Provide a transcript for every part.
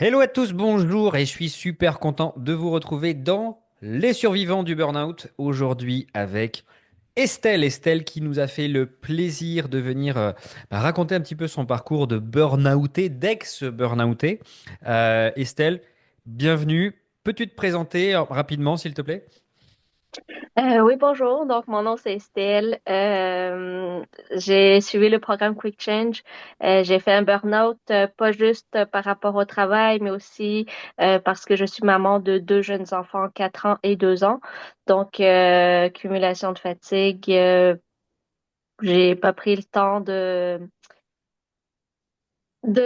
Hello à tous, bonjour et je suis super content de vous retrouver dans Les Survivants du Burnout aujourd'hui avec Estelle. Estelle qui nous a fait le plaisir de venir raconter un petit peu son parcours de burnouté, d'ex-burnouté. Estelle, bienvenue. Peux-tu te présenter rapidement s'il te plaît? Oui, bonjour. Donc, mon nom, c'est Estelle. J'ai suivi le programme Quick Change. J'ai fait un burn-out, pas juste par rapport au travail, mais aussi parce que je suis maman de deux jeunes enfants, 4 ans et 2 ans. Donc, cumulation de fatigue. J'ai pas pris le temps de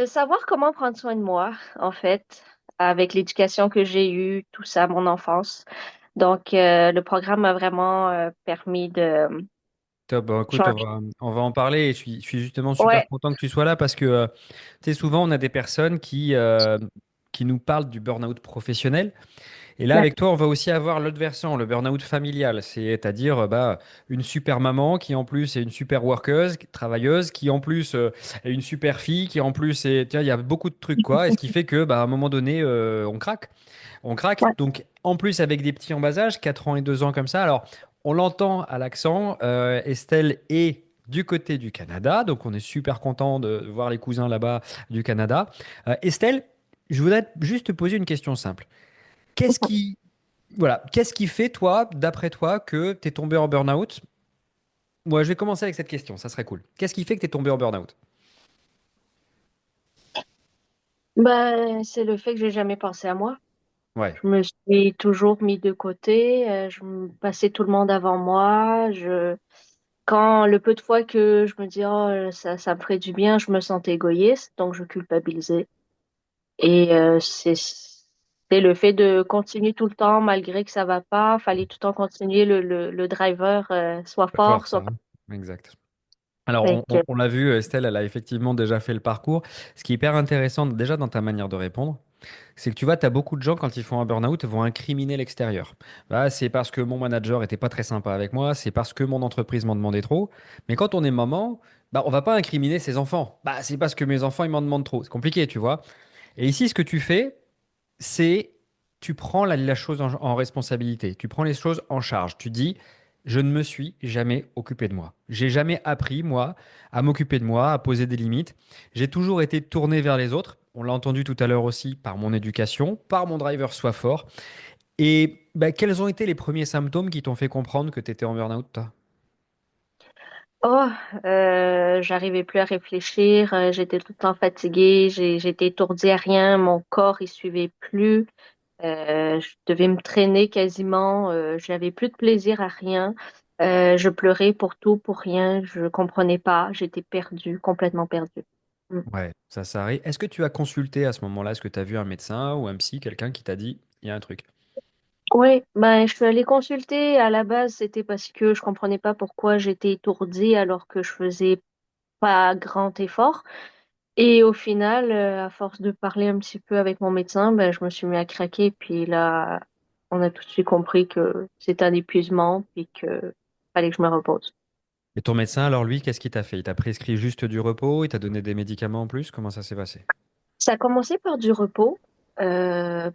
savoir comment prendre soin de moi, en fait, avec l'éducation que j'ai eue, tout ça, mon enfance. Donc, le programme m'a vraiment permis de Top, bon, écoute, changer. on va en parler et je suis justement super Ouais, content que tu sois là parce que tu sais, souvent on a des personnes qui nous parlent du burn-out professionnel. Et là, ouais, avec toi, on va aussi avoir l'autre version, le burn-out familial, c'est-à-dire une super maman qui en plus est une super workeuse, travailleuse, qui en plus est une super fille, qui en plus est, tiens, il y a beaucoup de trucs quoi, et ce qui fait que à un moment donné, on craque. On craque. ouais. Donc, en plus, avec des petits en bas âge, 4 ans et 2 ans comme ça. Alors, on l'entend à l'accent. Estelle est du côté du Canada. Donc, on est super content de voir les cousins là-bas du Canada. Estelle, je voudrais juste te poser une question simple. Qu'est-ce qui, voilà, qu'est-ce qui fait, toi, d'après toi, que tu es tombé en burn-out? Moi, je vais commencer avec cette question. Ça serait cool. Qu'est-ce qui fait que tu es tombé en burn-out? Ben, c'est le fait que j'ai jamais pensé à moi. Ouais. Je me suis toujours mis de côté. Je me passais tout le monde avant moi. Quand le peu de fois que je me dis, oh, ça me ferait du bien, je me sentais égoïste, donc je culpabilisais. Et c'est le fait de continuer tout le temps, malgré que ça va pas. Fallait tout le temps continuer le driver, soit Faut faire fort, ça, soit pas. hein. Exact. Alors, Fait que, on l'a vu, Estelle, elle a effectivement déjà fait le parcours. Ce qui est hyper intéressant déjà dans ta manière de répondre, c'est que tu vois, tu as beaucoup de gens quand ils font un burn-out vont incriminer l'extérieur. Bah, c'est parce que mon manager était pas très sympa avec moi, c'est parce que mon entreprise m'en demandait trop. Mais quand on est maman, on va pas incriminer ses enfants. Bah, c'est parce que mes enfants ils m'en demandent trop. C'est compliqué, tu vois. Et ici, ce que tu fais, c'est tu prends la chose en responsabilité, tu prends les choses en charge. Tu dis, je ne me suis jamais occupé de moi. J'ai jamais appris, moi, à m'occuper de moi, à poser des limites. J'ai toujours été tourné vers les autres. On l'a entendu tout à l'heure aussi par mon éducation, par mon driver soit fort. Et quels ont été les premiers symptômes qui t'ont fait comprendre que tu étais en burn-out, toi? oh, j'arrivais plus à réfléchir. J'étais tout le temps fatiguée. J'étais étourdie à rien. Mon corps, il suivait plus. Je devais me traîner quasiment. J'avais plus de plaisir à rien. Je pleurais pour tout, pour rien. Je comprenais pas. J'étais perdue, complètement perdue. Mm. Ouais, ça arrive. Est-ce que tu as consulté à ce moment-là? Est-ce que tu as vu un médecin ou un psy, quelqu'un qui t'a dit, il y a un truc? Oui, ben, je suis allée consulter. À la base, c'était parce que je comprenais pas pourquoi j'étais étourdie alors que je faisais pas grand effort. Et au final, à force de parler un petit peu avec mon médecin, ben, je me suis mis à craquer. Puis là, on a tout de suite compris que c'était un épuisement puis que fallait que je me repose. Et ton médecin, alors lui, qu'est-ce qu'il t'a fait? Il t'a prescrit juste du repos? Il t'a donné des médicaments en plus? Comment ça s'est passé? Ça a commencé par du repos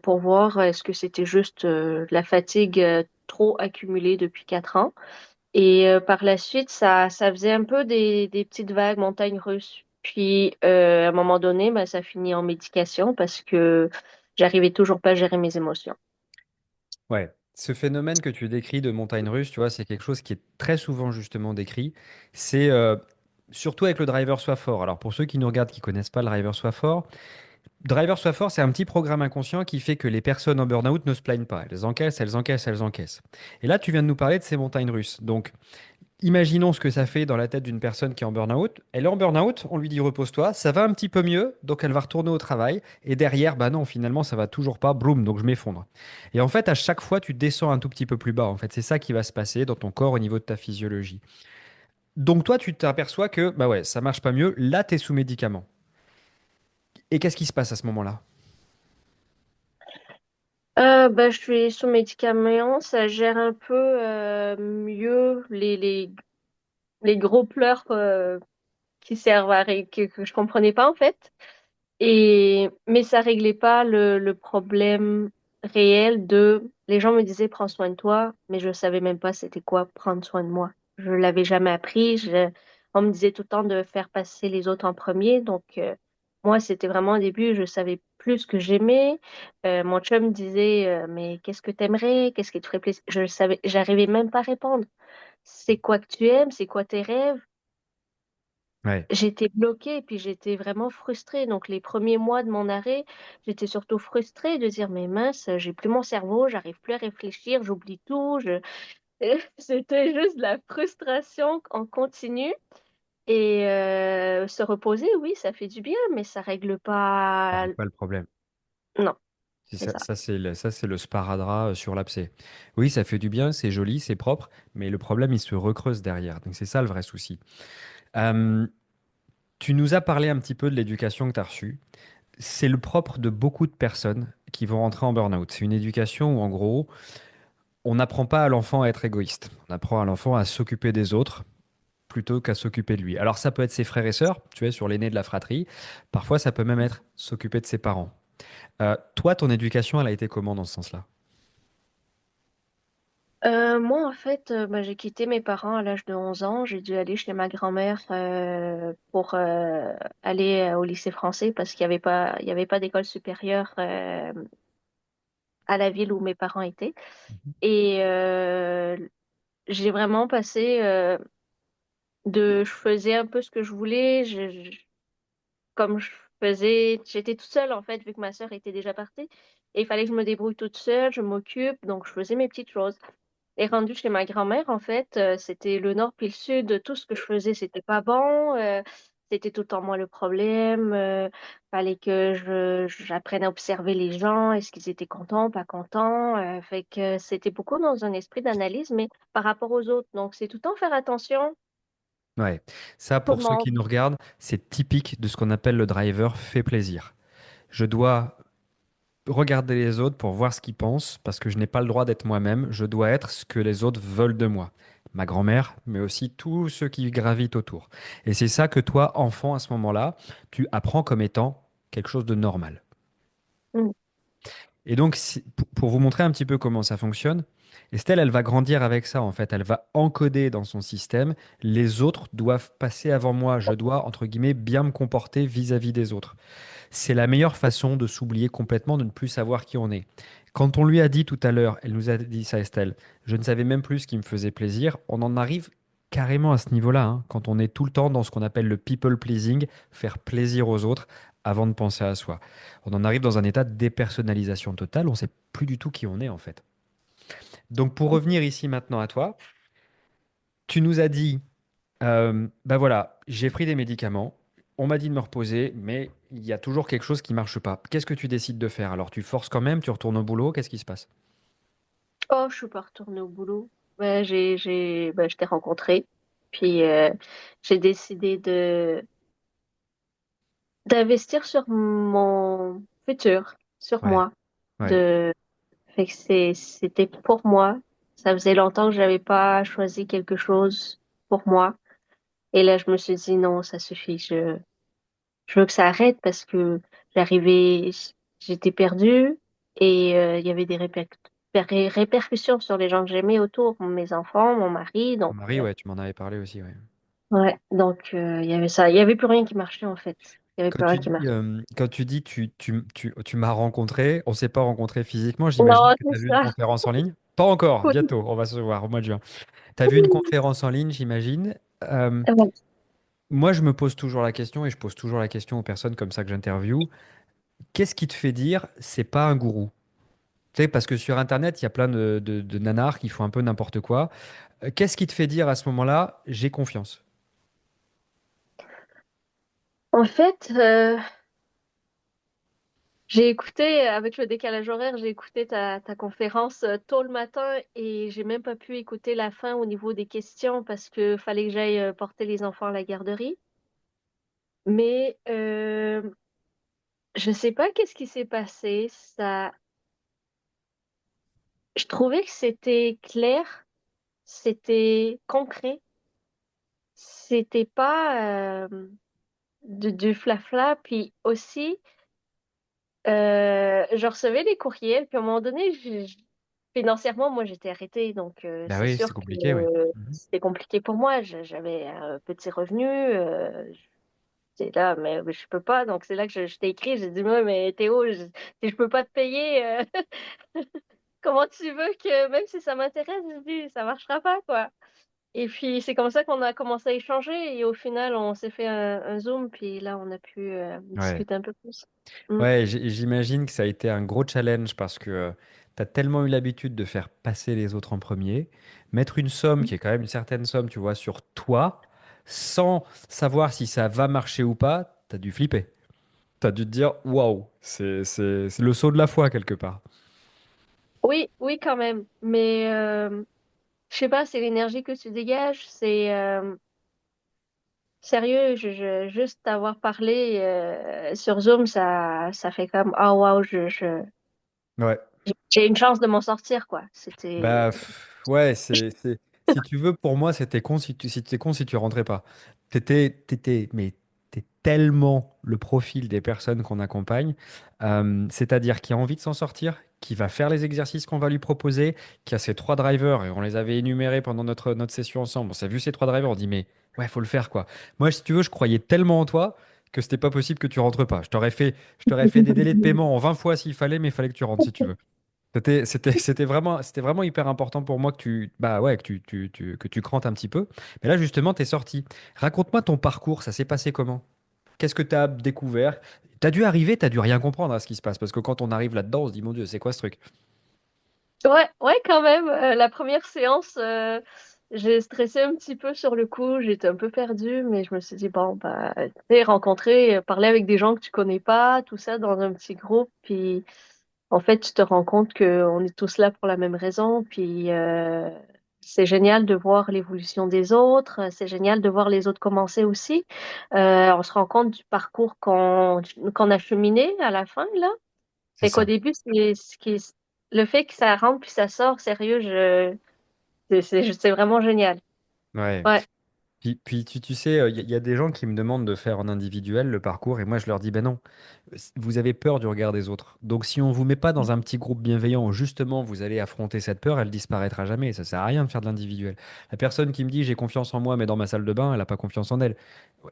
pour voir est-ce que c'était juste de la fatigue trop accumulée depuis 4 ans. Et par la suite, ça faisait un peu des petites vagues montagnes russes. Puis à un moment donné, ben, ça finit en médication parce que j'arrivais toujours pas à gérer mes émotions. Ouais. Ce phénomène que tu décris de montagne russe, tu vois, c'est quelque chose qui est très souvent justement décrit. C'est surtout avec le driver soit fort. Alors pour ceux qui nous regardent qui connaissent pas le driver soit fort, driver soit fort, c'est un petit programme inconscient qui fait que les personnes en burn-out ne se plaignent pas. Elles encaissent, elles encaissent, elles encaissent. Et là, tu viens de nous parler de ces montagnes russes. Donc imaginons ce que ça fait dans la tête d'une personne qui est en burn-out. Elle est en burn-out, on lui dit repose-toi, ça va un petit peu mieux, donc elle va retourner au travail. Et derrière, bah non, finalement, ça va toujours pas, boum, donc je m'effondre. Et en fait, à chaque fois, tu descends un tout petit peu plus bas. En fait, c'est ça qui va se passer dans ton corps au niveau de ta physiologie. Donc toi, tu t'aperçois que, bah ouais, ça marche pas mieux. Là, tu es sous médicament. Et qu'est-ce qui se passe à ce moment-là? Ben, je suis sous médicaments, ça gère un peu mieux les gros pleurs qui servent que je comprenais pas en fait. Mais ça réglait pas le problème réel de, les gens me disaient prends soin de toi, mais je savais même pas c'était quoi prendre soin de moi. Je l'avais jamais appris. On me disait tout le temps de faire passer les autres en premier. Donc, moi, c'était vraiment au début, je savais plus ce que j'aimais. Mon chum me disait, mais qu'est-ce que t'aimerais? Qu'est-ce qui te ferait plaisir? Je le savais, j'arrivais même pas à répondre. C'est quoi que tu aimes? C'est quoi tes rêves? Ouais, J'étais bloquée, puis j'étais vraiment frustrée. Donc, les premiers mois de mon arrêt, j'étais surtout frustrée de dire, mais mince, j'ai plus mon cerveau, j'arrive plus à réfléchir, j'oublie tout. C'était juste de la frustration en continu. Et se reposer, oui, ça fait du bien, mais ça règle ça pas. règle pas le problème. Non, C'est c'est ça, ça. ça, c'est le sparadrap sur l'abcès. Oui, ça fait du bien, c'est joli, c'est propre, mais le problème, il se recreuse derrière. Donc c'est ça le vrai souci. Euh, Tu nous as parlé un petit peu de l'éducation que tu as reçue. C'est le propre de beaucoup de personnes qui vont rentrer en burn-out. C'est une éducation où, en gros, on n'apprend pas à l'enfant à être égoïste. On apprend à l'enfant à s'occuper des autres plutôt qu'à s'occuper de lui. Alors ça peut être ses frères et sœurs, tu es sur l'aîné de la fratrie. Parfois, ça peut même être s'occuper de ses parents. Toi, ton éducation, elle a été comment dans ce sens-là? Moi, en fait, ben, j'ai quitté mes parents à l'âge de 11 ans. J'ai dû aller chez ma grand-mère pour aller au lycée français parce qu'il y avait pas d'école supérieure à la ville où mes parents étaient. Et j'ai vraiment passé je faisais un peu ce que je voulais. Comme je faisais, j'étais toute seule en fait, vu que ma sœur était déjà partie. Et il fallait que je me débrouille toute seule, je m'occupe, donc je faisais mes petites choses. Et rendu chez ma grand-mère, en fait, c'était le nord puis le sud. Tout ce que je faisais, c'était pas bon. C'était tout le temps moi le problème. Fallait que j'apprenne à observer les gens. Est-ce qu'ils étaient contents, pas contents. Fait que c'était beaucoup dans un esprit d'analyse, mais par rapport aux autres. Donc, c'est tout le temps faire attention. Ouais, ça, Tout le pour ceux monde. qui nous regardent, c'est typique de ce qu'on appelle le driver fait plaisir. Je dois regarder les autres pour voir ce qu'ils pensent, parce que je n'ai pas le droit d'être moi-même, je dois être ce que les autres veulent de moi. Ma grand-mère, mais aussi tous ceux qui gravitent autour. Et c'est ça que toi, enfant, à ce moment-là, tu apprends comme étant quelque chose de normal. Mm. Et donc, pour vous montrer un petit peu comment ça fonctionne, Estelle, elle va grandir avec ça, en fait. Elle va encoder dans son système, les autres doivent passer avant moi, je dois, entre guillemets, bien me comporter vis-à-vis des autres. C'est la meilleure façon de s'oublier complètement, de ne plus savoir qui on est. Quand on lui a dit tout à l'heure, elle nous a dit ça, Estelle, je ne savais même plus ce qui me faisait plaisir, on en arrive carrément à ce niveau-là, hein, quand on est tout le temps dans ce qu'on appelle le people pleasing, faire plaisir aux autres avant de penser à soi. On en arrive dans un état de dépersonnalisation totale, on ne sait plus du tout qui on est en fait. Donc pour revenir ici maintenant à toi, tu nous as dit bah voilà, j'ai pris des médicaments, on m'a dit de me reposer, mais il y a toujours quelque chose qui marche pas. Qu'est-ce que tu décides de faire? Alors tu forces quand même, tu retournes au boulot, qu'est-ce qui se passe? Oh, je suis pas retournée au boulot. Ben, je t'ai rencontré. Puis j'ai décidé d'investir sur mon futur, sur Ouais, moi. ouais. De, fait que c'était pour moi. Ça faisait longtemps que j'avais pas choisi quelque chose pour moi. Et là, je me suis dit non, ça suffit. Je veux que ça arrête parce que j'arrivais, j'étais perdue et il y avait des répercussions sur les gens que j'aimais autour, mes enfants, mon mari. Ton mari, ouais, tu m'en avais parlé aussi, ouais. Ouais, donc il y avait ça. Il y avait plus rien qui marchait en fait. Il y avait Quand plus tu rien qui dis, marchait. tu m'as rencontré, on s'est pas rencontré physiquement, j'imagine Non, que tu c'est as vu une ça. conférence en ligne? Pas encore, Oui. bientôt, on va se voir au mois de juin. Tu as vu une conférence en ligne, j'imagine. Euh, Ouais. Moi, je me pose toujours la question, et je pose toujours la question aux personnes comme ça que j'interviewe, qu'est-ce qui te fait dire c'est pas un gourou? Tu sais, parce que sur Internet, il y a plein de nanars qui font un peu n'importe quoi. Qu'est-ce qui te fait dire à ce moment-là, j'ai confiance? En fait, j'ai écouté, avec le décalage horaire, j'ai écouté ta conférence tôt le matin et j'ai même pas pu écouter la fin au niveau des questions parce que fallait que j'aille porter les enfants à la garderie. Mais je sais pas qu'est-ce qui s'est passé. Je trouvais que c'était clair, c'était concret, c'était pas du flafla. Puis aussi, je recevais des courriels. Puis à un moment donné, financièrement, moi, j'étais arrêtée. Donc, Bah c'est oui, c'est sûr que compliqué, ouais. Mhm. c'était compliqué pour moi. J'avais un petit revenu. J'étais là, mais je peux pas. Donc, c'est là que je t'ai écrit. J'ai dit, moi, mais Théo, si je peux pas te payer, comment tu veux que, même si ça m'intéresse, je dis, ça marchera pas, quoi. Et puis, c'est comme ça qu'on a commencé à échanger. Et au final, on s'est fait un Zoom. Puis là, on a pu Ouais. discuter un peu plus. Mm. Ouais, j'imagine que ça a été un gros challenge parce que tu as tellement eu l'habitude de faire passer les autres en premier, mettre une somme qui est quand même une certaine somme, tu vois, sur toi, sans savoir si ça va marcher ou pas, tu as dû flipper. Tu as dû te dire, waouh, c'est le saut de la foi quelque part. Oui, oui, quand même. Mais je sais pas, c'est l'énergie que tu dégages. C'est sérieux, juste avoir parlé sur Zoom, ça fait comme, ah wow, Ouais. j'ai une chance de m'en sortir, quoi. C'était. Bah ouais, si tu veux, pour moi, c'était con si t'es con si tu rentrais pas. Mais t'es tellement le profil des personnes qu'on accompagne, c'est-à-dire qui a envie de s'en sortir, qui va faire les exercices qu'on va lui proposer, qui a ces trois drivers, et on les avait énumérés pendant notre session ensemble. On s'est vu ces trois drivers, on dit, mais ouais, faut le faire, quoi. Moi, si tu veux, je croyais tellement en toi que c'était pas possible que tu rentres pas. Je t'aurais fait des délais de paiement en 20 fois s'il fallait, mais il fallait que tu rentres si tu veux. C'était vraiment hyper important pour moi que bah ouais, que tu crantes un petit peu. Mais là, justement, t'es sorti. Raconte-moi ton parcours, ça s'est passé comment? Qu'est-ce que t'as découvert? T'as dû arriver, t'as dû rien comprendre à ce qui se passe, parce que quand on arrive là-dedans, on se dit, mon Dieu, c'est quoi ce truc? Ouais, ouais, quand même. La première séance, j'ai stressé un petit peu sur le coup. J'étais un peu perdue, mais je me suis dit, bon, bah, tu sais, rencontrer, parler avec des gens que tu connais pas, tout ça dans un petit groupe. Puis, en fait, tu te rends compte qu'on est tous là pour la même raison. Puis, c'est génial de voir l'évolution des autres. C'est génial de voir les autres commencer aussi. On se rend compte du parcours qu'on a cheminé à la fin, là. C'est Fait qu'au ça. début, le fait que ça rentre puis ça sort, sérieux, c'est vraiment génial. Ouais. Ouais. Puis tu sais, il y a des gens qui me demandent de faire en individuel le parcours, et moi je leur dis, ben non, vous avez peur du regard des autres. Donc si on vous met pas dans un petit groupe bienveillant où justement vous allez affronter cette peur, elle disparaîtra jamais. Ça sert à rien de faire de l'individuel. La personne qui me dit j'ai confiance en moi, mais dans ma salle de bain, elle n'a pas confiance en elle.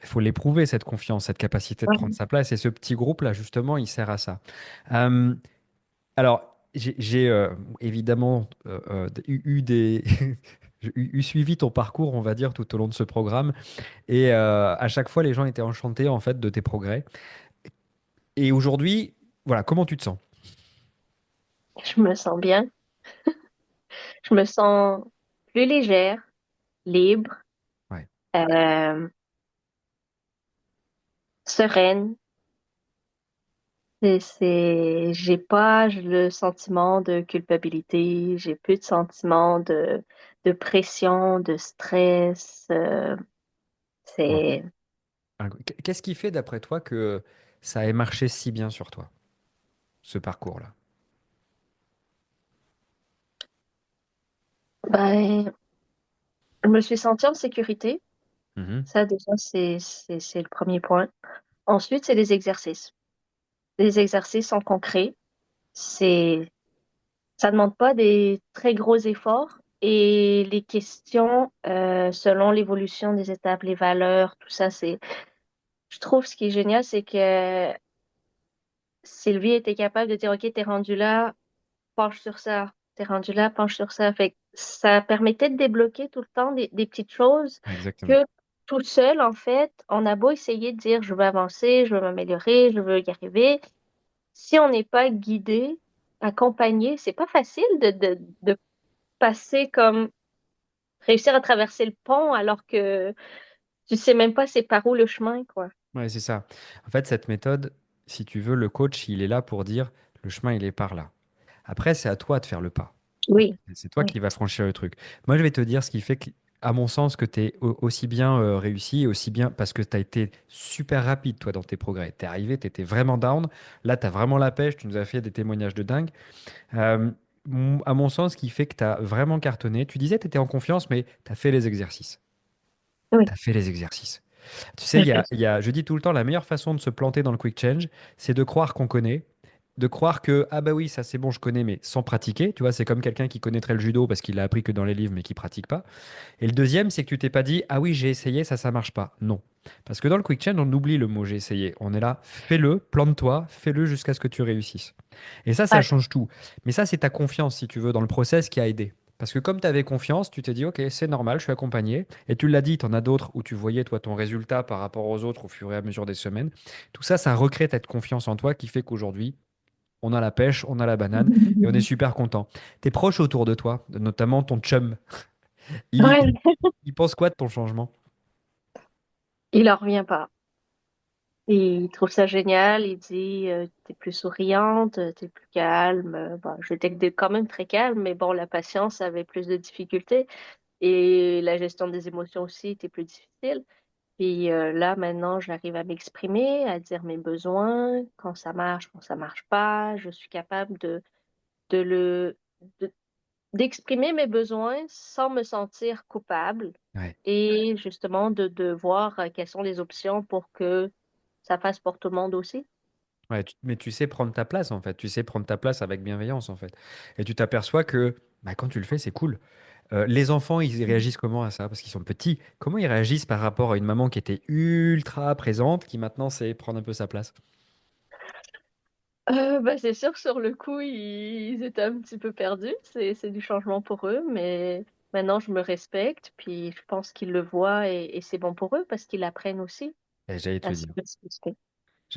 Il faut l'éprouver, cette confiance, cette capacité de prendre Ouais. sa place. Et ce petit groupe-là, justement, il sert à ça. Euh, alors, j'ai évidemment eu des... j'ai eu suivi ton parcours, on va dire, tout au long de ce programme. Et à chaque fois, les gens étaient enchantés, en fait, de tes progrès. Et aujourd'hui, voilà, comment tu te sens? Je me sens bien. Je me sens plus légère, libre, Ouais. euh, sereine. J'ai pas le sentiment de culpabilité, j'ai plus de sentiment de pression, de stress. Bon. C'est, Qu'est-ce qui fait, d'après toi, que ça ait marché si bien sur toi, ce parcours-là? ben, je me suis sentie en sécurité. Mhm. Ça, déjà, c'est le premier point. Ensuite, c'est les exercices. Les exercices sont concrets. C'est, ça demande pas des très gros efforts. Et les questions, selon l'évolution des étapes, les valeurs, tout ça, je trouve ce qui est génial, c'est que Sylvie était capable de dire, OK, t'es rendu là, penche sur ça. T'es rendu là, penche sur ça. Fait que ça permettait de débloquer tout le temps des petites choses Exactement. que tout seul, en fait, on a beau essayer de dire, je veux avancer, je veux m'améliorer, je veux y arriver. Si on n'est pas guidé, accompagné, c'est pas facile de passer comme réussir à traverser le pont alors que tu sais même pas c'est par où le chemin, quoi. Ouais, c'est ça. En fait, cette méthode, si tu veux, le coach, il est là pour dire le chemin, il est par là. Après, c'est à toi de faire le pas. En fait, Oui, c'est toi oui, qui vas franchir le truc. Moi, je vais te dire ce qui fait que, à mon sens, que tu es aussi bien réussi, et aussi bien parce que tu as été super rapide, toi, dans tes progrès. Tu es arrivé, tu étais vraiment down. Là, tu as vraiment la pêche. Tu nous as fait des témoignages de dingue. Euh, à mon sens, ce qui fait que tu as vraiment cartonné, tu disais que tu étais en confiance, mais tu as fait les exercices. oui. Tu as fait les exercices. Tu sais, je dis tout le temps, la meilleure façon de se planter dans le quick change, c'est de croire qu'on connaît, de croire que, ah bah oui, ça c'est bon, je connais, mais sans pratiquer. Tu vois, c'est comme quelqu'un qui connaîtrait le judo parce qu'il l'a appris que dans les livres, mais qui pratique pas. Et le deuxième, c'est que tu t'es pas dit, ah oui, j'ai essayé, ça marche pas. Non. Parce que dans le quick change, on oublie le mot j'ai essayé. On est là, fais-le, plante-toi, fais-le jusqu'à ce que tu réussisses. Et ça Ouais. change tout. Mais ça, c'est ta confiance, si tu veux, dans le process qui a aidé. Parce que comme tu avais confiance, tu t'es dit, ok, c'est normal, je suis accompagné. Et tu l'as dit, tu en as d'autres où tu voyais, toi, ton résultat par rapport aux autres au fur et à mesure des semaines. Tout ça, ça recrée cette confiance en toi qui fait qu'aujourd'hui, on a la pêche, on a la banane et on est super content. Tes proches autour de toi, notamment ton chum, il, Ouais, il pense quoi de ton changement? il en revient pas. Il trouve ça génial. Il dit, t'es plus souriante, t'es plus calme. Bon, j'étais quand même très calme, mais bon, la patience avait plus de difficultés et la gestion des émotions aussi était plus difficile. Puis là, maintenant, j'arrive à m'exprimer, à dire mes besoins, quand ça marche pas. Je suis capable de le, de- d'exprimer mes besoins sans me sentir coupable Ouais. et justement de voir quelles sont les options pour que ça fasse pour tout le monde aussi. Ouais, mais tu sais prendre ta place en fait, tu sais prendre ta place avec bienveillance en fait. Et tu t'aperçois que bah, quand tu le fais, c'est cool. Les enfants, ils réagissent comment à ça? Parce qu'ils sont petits. Comment ils réagissent par rapport à une maman qui était ultra présente, qui maintenant sait prendre un peu sa place? Bah, c'est sûr que sur le coup, ils étaient un petit peu perdus. C'est du changement pour eux, mais maintenant, je me respecte, puis je pense qu'ils le voient et c'est bon pour eux parce qu'ils apprennent aussi Et j'allais te à le se dire. respecter.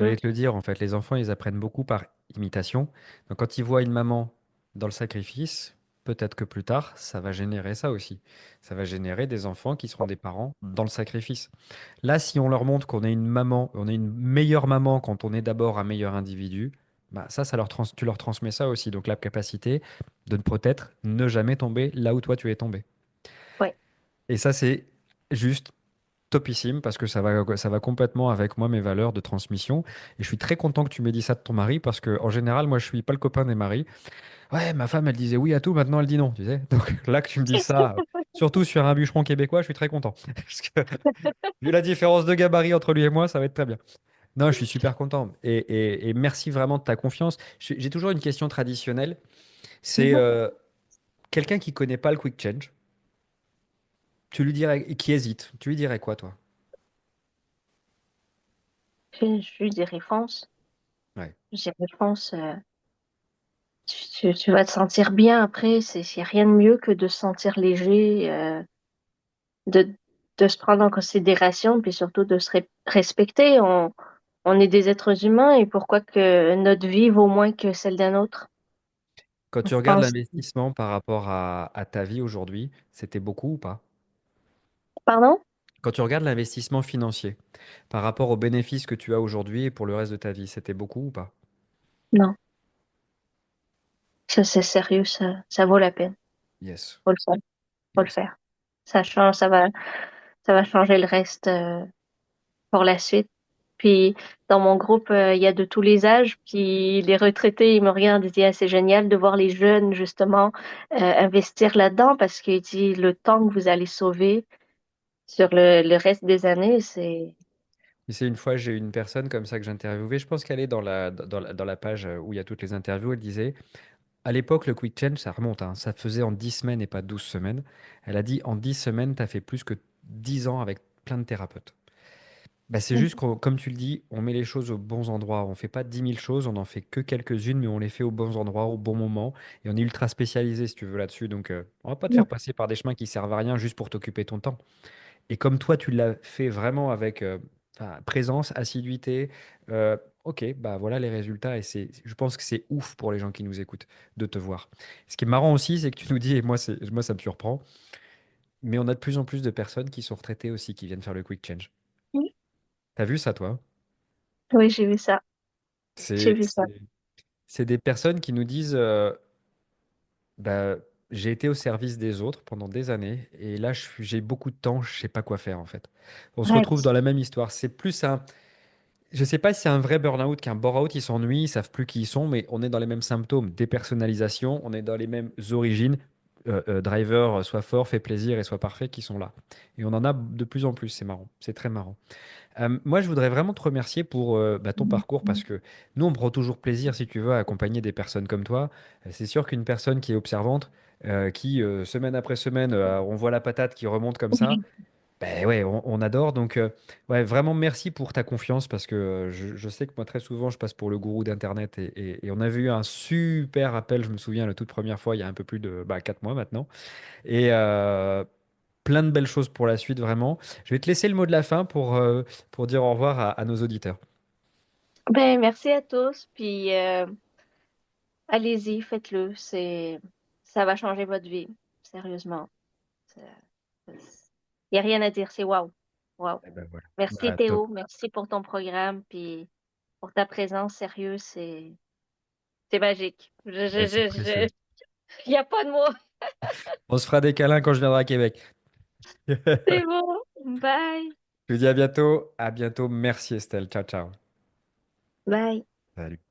Mm. J'allais te le dire, en fait, les enfants, ils apprennent beaucoup par imitation. Donc quand ils voient une maman dans le sacrifice, peut-être que plus tard, ça va générer ça aussi. Ça va générer des enfants qui seront des parents dans le sacrifice. Là, si on leur montre qu'on est une maman, on est une meilleure maman quand on est d'abord un meilleur individu, bah tu leur transmets ça aussi. Donc la capacité de peut-être ne jamais tomber là où toi tu es tombé. Ouais. Et ça, c'est juste topissime parce que ça va complètement avec moi, mes valeurs de transmission. Et je suis très content que tu m'aies dit ça de ton mari parce que en général, moi, je suis pas le copain des maris. Ouais, ma femme, elle disait oui à tout, maintenant elle dit non, tu sais. Donc là que tu me dis ça, surtout sur un bûcheron québécois, je suis très content. Parce que vu la différence de gabarit entre lui et moi, ça va être très bien. Non, je suis super content. Et merci vraiment de ta confiance. J'ai toujours une question traditionnelle. C'est Mhm. quelqu'un qui connaît pas le quick change, tu lui dirais, et qui hésite, tu lui dirais quoi, toi? Je lui dirais fonce. Ouais. Je dirais fonce. Tu vas te sentir bien après. C'est rien de mieux que de se sentir léger, de, de se prendre en considération, puis surtout de se respecter. On est des êtres humains et pourquoi que notre vie vaut moins que celle d'un autre? Quand Je tu regardes pense. l'investissement par rapport à ta vie aujourd'hui, c'était beaucoup ou pas? Pardon? Quand tu regardes l'investissement financier par rapport aux bénéfices que tu as aujourd'hui et pour le reste de ta vie, c'était beaucoup ou pas? Non, ça c'est sérieux, ça vaut la peine. Yes, Faut le faire, faut le yes. faire. Ça change, ça va changer le reste pour la suite. Puis dans mon groupe, il y a de tous les âges. Puis les retraités, ils me regardent, ils disent, ah, c'est génial de voir les jeunes justement investir là-dedans parce qu'ils disent le temps que vous allez sauver sur le reste des années, c'est Tu sais, une fois, j'ai eu une personne comme ça que j'ai interviewée. Je pense qu'elle est dans la page où il y a toutes les interviews. Elle disait, à l'époque, le quick change, ça remonte, hein, ça faisait en 10 semaines et pas 12 semaines. Elle a dit, en 10 semaines, tu as fait plus que 10 ans avec plein de thérapeutes. Bah, c'est juste comme tu le dis, on met les choses aux bons endroits. On fait pas 10 000 choses, on en fait que quelques-unes, mais on les fait aux bons endroits, au bon moment. Et on est ultra spécialisé, si tu veux, là-dessus. Donc, on va pas te faire passer par des chemins qui servent à rien juste pour t'occuper ton temps. Et comme toi, tu l'as fait vraiment avec enfin, présence, assiduité, ok, bah voilà les résultats. Et je pense que c'est ouf pour les gens qui nous écoutent de te voir. Ce qui est marrant aussi, c'est que tu nous dis, et moi ça me surprend, mais on a de plus en plus de personnes qui sont retraitées aussi, qui viennent faire le quick change. T'as vu ça, toi? Oui, j'ai vu ça. J'ai C'est, vu ça. c'est, c'est des personnes qui nous disent, bah, j'ai été au service des autres pendant des années, et là j'ai beaucoup de temps, je sais pas quoi faire en fait. On se retrouve Arrête. dans la même histoire. C'est plus un Je sais pas si c'est un vrai burn-out qu'un bore-out, ils s'ennuient, ils savent plus qui ils sont, mais on est dans les mêmes symptômes, dépersonnalisation, on est dans les mêmes origines. driver soit fort, fait plaisir et soit parfait qui sont là. Et on en a de plus en plus, c'est marrant, c'est très marrant. Moi, je voudrais vraiment te remercier pour ton parcours parce que nous, on prend toujours plaisir, si tu veux, à accompagner des personnes comme toi. C'est sûr qu'une personne qui est observante, qui semaine après semaine, on voit la patate qui remonte comme ça, ben ouais, on adore. Donc, ouais, vraiment merci pour ta confiance parce que je sais que moi, très souvent, je passe pour le gourou d'Internet et on avait eu un super appel, je me souviens, la toute première fois, il y a un peu plus de 4 mois maintenant. Et plein de belles choses pour la suite, vraiment. Je vais te laisser le mot de la fin pour dire au revoir à nos auditeurs. Ben, merci à tous, puis allez-y, faites-le. Ça va changer votre vie, sérieusement. Il n'y a rien à dire, c'est wow. Wow. Eh ben voilà. Merci Bah, top. Théo, merci pour ton programme, puis pour ta présence sérieuse, c'est magique. Ben, c'est précieux. Il n'y a pas de mots. On se fera des câlins quand je viendrai à Québec. C'est bon. Bye. Je te dis à bientôt. À bientôt. Merci Estelle. Ciao, ciao. Bye. Salut.